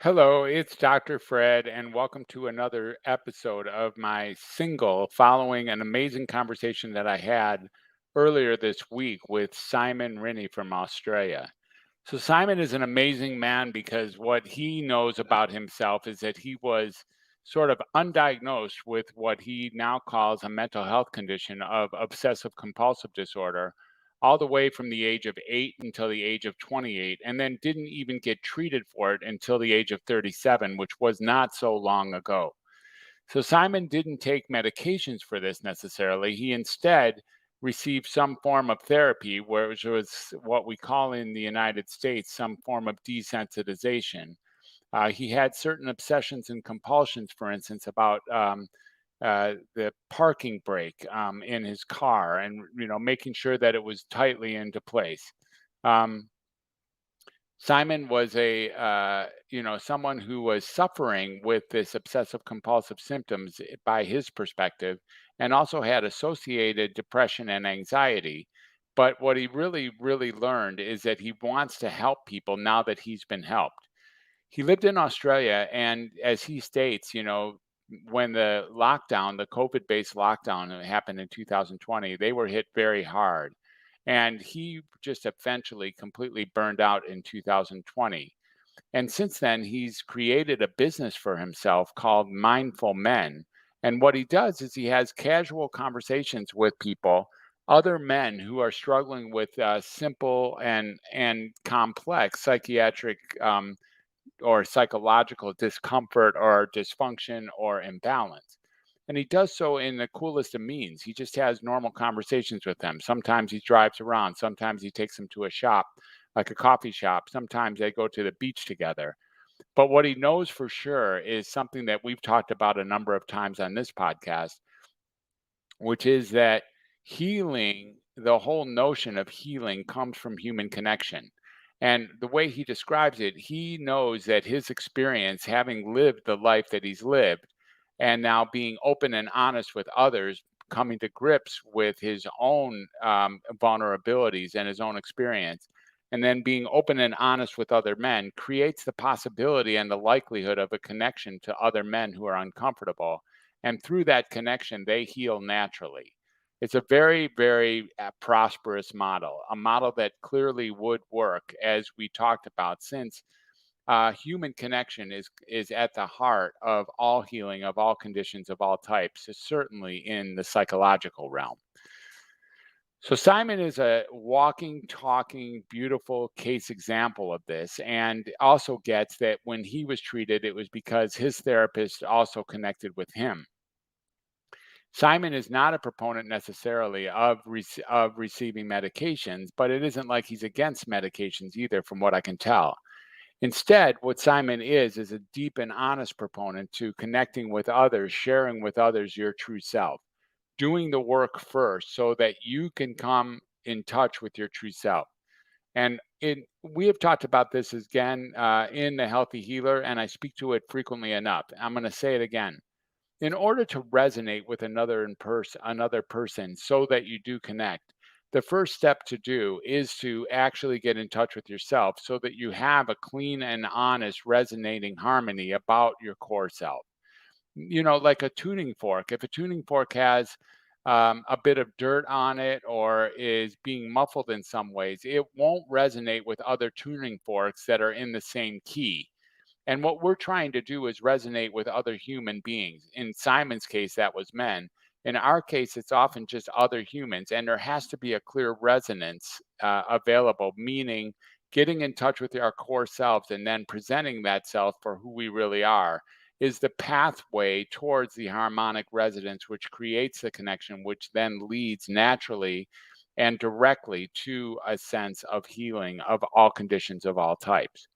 Hello, it's Dr. Fred, and welcome to another episode of my single following an amazing conversation that I had earlier this week with Simon Rinne from Australia. So, Simon is an amazing man because what he knows about himself is that he was sort of undiagnosed with what he now calls a mental health condition of obsessive compulsive disorder, all the way from the age of 8 until the age of 28, and then didn't even get treated for it until the age of 37, which was not so long ago. So Simon didn't take medications for this necessarily. He instead received some form of therapy, which was what we call in the United States some form of desensitization. He had certain obsessions and compulsions, for instance, about the parking brake in his car, and making sure that it was tightly into place. Um, Simon was someone who was suffering with this obsessive compulsive symptoms by his perspective, and also had associated depression and anxiety. But what he really, really learned is that he wants to help people now that he's been helped. He lived in Australia, and as he states, when the COVID-based lockdown happened in 2020, they were hit very hard. And he just eventually completely burned out in 2020. And since then, he's created a business for himself called Mindful Men. And what he does is he has casual conversations with people, other men who are struggling with simple and complex psychiatric or psychological discomfort or dysfunction or imbalance. And he does so in the coolest of means. He just has normal conversations with them. Sometimes he drives around, sometimes he takes them to a shop, like a coffee shop. Sometimes they go to the beach together. But what he knows for sure is something that we've talked about a number of times on this podcast, which is that healing, the whole notion of healing comes from human connection. And the way he describes it, he knows that his experience, having lived the life that he's lived, and now being open and honest with others, coming to grips with his own vulnerabilities and his own experience, and then being open and honest with other men creates the possibility and the likelihood of a connection to other men who are uncomfortable, and through that connection they heal naturally. It's a very, very prosperous model, a model that clearly would work, as we talked about, since human connection is at the heart of all healing, of all conditions, of all types, certainly in the psychological realm. So Simon is a walking, talking, beautiful case example of this, and also gets that when he was treated, it was because his therapist also connected with him. Simon is not a proponent necessarily of receiving medications, but it isn't like he's against medications either, from what I can tell. Instead, what Simon is a deep and honest proponent to connecting with others, sharing with others your true self, doing the work first so that you can come in touch with your true self. And we have talked about this again in The Healthy Healer, and I speak to it frequently enough. I'm going to say it again. In order to resonate with another person so that you do connect, the first step to do is to actually get in touch with yourself so that you have a clean and honest resonating harmony about your core self. Like a tuning fork. If a tuning fork has a bit of dirt on it or is being muffled in some ways, it won't resonate with other tuning forks that are in the same key. And what we're trying to do is resonate with other human beings. In Simon's case, that was men. In our case, it's often just other humans. And there has to be a clear resonance available, meaning getting in touch with our core selves and then presenting that self for who we really are is the pathway towards the harmonic resonance, which creates the connection, which then leads naturally and directly to a sense of healing of all conditions of all types.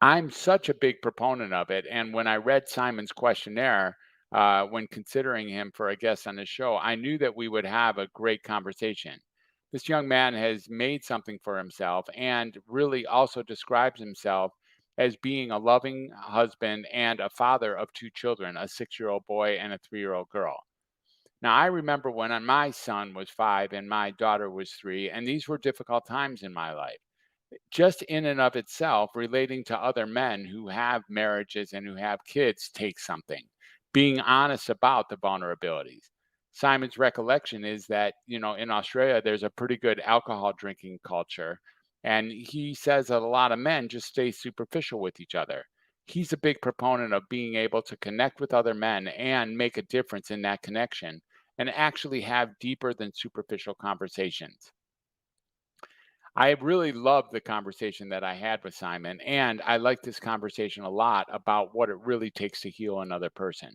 I'm such a big proponent of it. And when I read Simon's questionnaire, when considering him for a guest on the show, I knew that we would have a great conversation. This young man has made something for himself and really also describes himself as being a loving husband and a father of two children, a 6-year-old boy and a 3-year-old girl. Now, I remember when my son was 5 and my daughter was 3, and these were difficult times in my life. just in and of itself, relating to other men who have marriages and who have kids takes something. Being honest about the vulnerabilities. Simon's recollection is that, in Australia, there's a pretty good alcohol drinking culture. And he says that a lot of men just stay superficial with each other. He's a big proponent of being able to connect with other men and make a difference in that connection and actually have deeper than superficial conversations. I really loved the conversation that I had with Simon, and I like this conversation a lot about what it really takes to heal another person.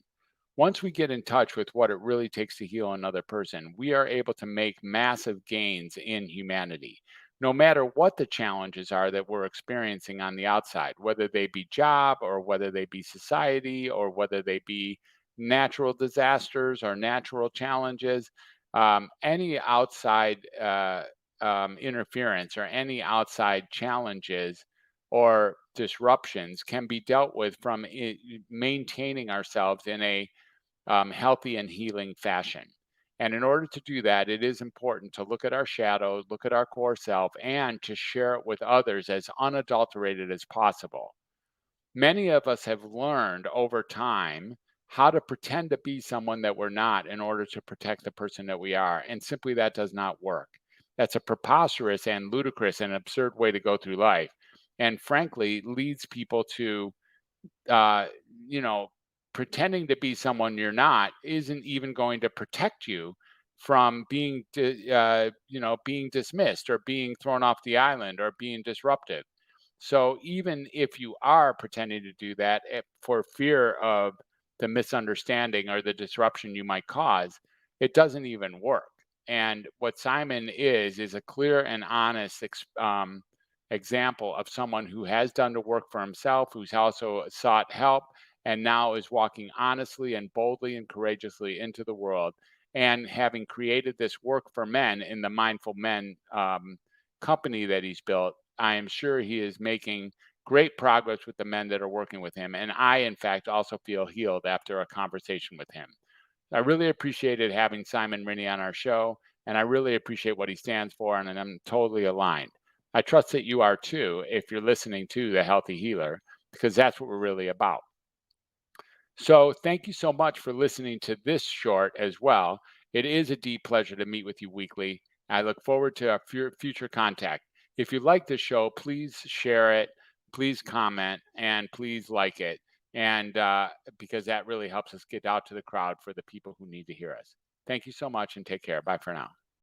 Once we get in touch with what it really takes to heal another person, we are able to make massive gains in humanity. No matter what the challenges are that we're experiencing on the outside, whether they be job or whether they be society or whether they be natural disasters or natural challenges, any outside interference or any outside challenges or disruptions can be dealt with from maintaining ourselves in a healthy and healing fashion. And in order to do that, it is important to look at our shadows, look at our core self, and to share it with others as unadulterated as possible. Many of us have learned over time how to pretend to be someone that we're not in order to protect the person that we are. And simply that does not work. That's a preposterous and ludicrous and absurd way to go through life. And frankly, leads people to uh, you know, pretending to be someone you're not isn't even going to protect you from being dismissed or being thrown off the island or being disruptive. So even if you are pretending to do that for fear of the misunderstanding or the disruption you might cause, it doesn't even work. And what Simon is a clear and honest example of someone who has done the work for himself, who's also sought help, and now is walking honestly and boldly and courageously into the world. And having created this work for men in the Mindful Men company that he's built, I am sure he is making great progress with the men that are working with him. And I, in fact, also feel healed after a conversation with him. I really appreciated having Simon Rinne on our show, and I really appreciate what he stands for, and I'm totally aligned. I trust that you are too if you're listening to The Healthy Healer, because that's what we're really about. So, thank you so much for listening to this short as well. It is a deep pleasure to meet with you weekly. I look forward to our future contact. If you like this show, please share it, please comment, and please like it. And because that really helps us get out to the crowd for the people who need to hear us. Thank you so much and take care. Bye for now.